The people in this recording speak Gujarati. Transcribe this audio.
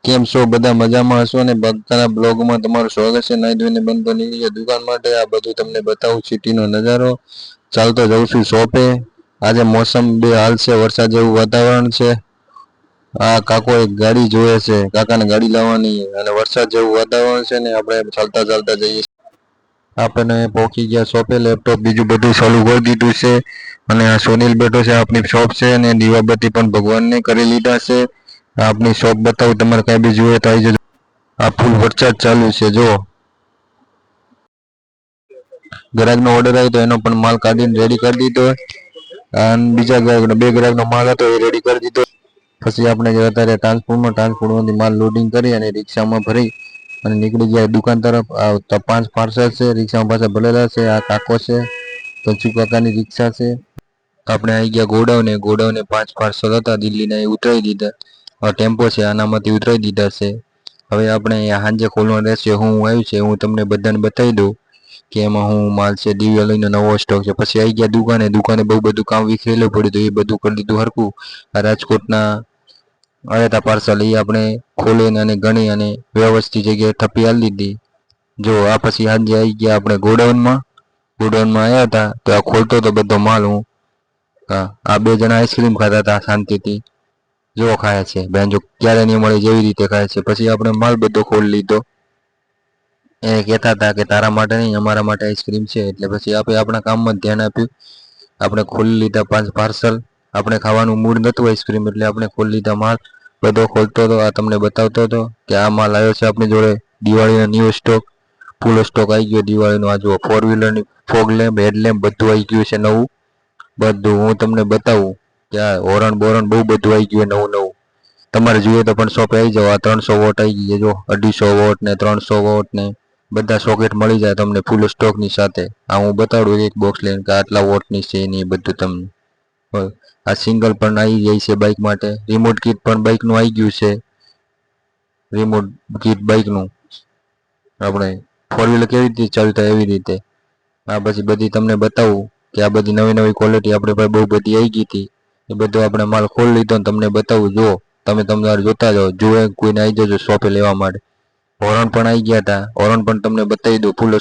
કેમ છો બધા મજામાં હશો ને બધાના બ્લોગમાં તમારું સ્વાગત છે। નાઈ ધોઈને બંધ બની દુકાન માટે આ બધું તમને બતાવું સિટીનો નજારો। ચાલતો જઉં છું શોપે। આજે મોસમ બે હાલ છે, વરસાદ જેવું વાતાવરણ છે। આ કાકો એક ગાડી જોવે છે, કાકાને ગાડી લાવવાની અને વરસાદ જેવું વાતાવરણ છે ને આપણે ચાલતા ચાલતા જઈએ। આપણે પહોંચી ગયા શોપે, લેપટોપ બીજું બધું ચાલુ કરી દીધું છે અને આ સોનીલ બેઠો છે, આપણી શોપ છે અને દીવાબત્તી પણ ભગવાનને કરી લીધા છે। આપની શોપ બતાવું, તમારે કઈ બી જોઈએ તો આવી જજો। આ ફૂલ વરસાદ ચાલુ છે જો। ગ્રાહકનો ઓર્ડર આવ્યો તો એનો પણ માલ કાઢીને રેડી કરી દીધો અને બીજા ગ્રાહકનો બે ગ્રાહકનો માલ હતો એ રેડી કરી દીધો। પછી આપણે અત્યારે ટ્રાન્સપોર્ટમાંથી માલ લોડિંગ કરી અને રિક્ષામાં ભરી અને નીકળી ગયા દુકાન તરફ। આ 5 પાર્સલ છે, રિક્ષામાં પાછા ભરેલા છે। આ કાકો છે, કંચુ કાકાની રિક્ષા છે। આપણે આવી ગયા ગોડાઉને। 5 પાર્સલ હતા દિલ્હીના, એ ઉતરાવી દીધા। ટેમ્પો છે આનામાંથી ઉતરાવી દીધા છે। હવે આપણે સાંજે ખોલવાનું રહેશે। હું આવ્યું છે હું તમને બધાને બતાવી દઉં કે એમાં હું માલ છે। દિવાળીનો નવો સ્ટોક છે। પછી આવી ગયા દુકાને બહુ બધું કામ વિખરેલું પડ્યું તો એ બધું કરી દીધું હરખું। આ રાજકોટના આવ્યા હતા પાર્સલ, એ આપણે ખોલીને અને ગણી અને વ્યવસ્થિત જગ્યાએ થપ્પી આલી દીધી। જો આ પછી સાંજે આવી ગયા આપણે ગોડાઉનમાં આવ્યા હતા તો આ ખોલતો તો બધો માલ હું। આ બે જણા આઈસ્ક્રીમ ખાતા હતા શાંતિથી, જો ખાય છે બેન, જો ક્યારે નહીં મળે જેવી રીતે ખાય છે। પછી આપણે માલ બધો ખોલી લીધો। એ કહેતા હતા કે તારા માટે નહીં અમારા માટે આઈસ્ક્રીમ છે, એટલે પછી આપણે આપણા કામમાં ધ્યાન આપ્યું। આપણે ખોલી લીધા 5 પાર્સલ। આપણે ખાવાનું મૂડ નહોતું આઈસ્ક્રીમ, એટલે આપણે ખોલી લીધા માલ બધો ખોલતો હતો। આ તમને બતાવતો હતો કે આ માલ આવ્યો છે આપણી જોડે દિવાળીનો ન્યૂ સ્ટોક, ફૂલ સ્ટોક આવી ગયો દિવાળીનો। આ જુઓ 4 વ્હીલરની ફોગ લેમ્પ, હેડલેમ્પ બધું આવી ગયું છે નવું બધું। હું તમને બતાવું કે આ હોરણ બોરણ બહુ બધું આવી ગયું નવું। તમારે જોઈએ તો પણ શોપે આવી જાઓ। આ 300 વોટ આવી ગઈ છે જો, 250 વોટ ને 300 વોટ ને બધા સોકેટ મળી જાય તમને ફૂલ સ્ટોકની સાથે। આ હું બતાડું એક બોક્સ લઈને કે આટલા વોટની છે ને એ બધું તમને। આ સિંગલ પણ આવી જાય છે બાઇક માટે। રિમોટ કિટ પણ બાઇકનું આવી ગયું છે, રિમોટ કિટ બાઇકનું। આપણે 4 વ્હીલર કેવી રીતે ચાલુ થાય એવી રીતે। આ પછી બધી તમને બતાવું કે આ બધી નવી ક્વોલિટી આપણે પાસે બહુ બધી આવી ગઈ હતી, એ બધો આપણે માલ ખોલી લીધો ને તમને બતાવું। જો તમે તમારે જોતા જાઓ, જોવે કોઈને આવી જજો શોપે લેવા માટે। હોરણ પણ આવી ગયા હતા, હોરણ પણ તમને બતાવી દઉં ફૂલ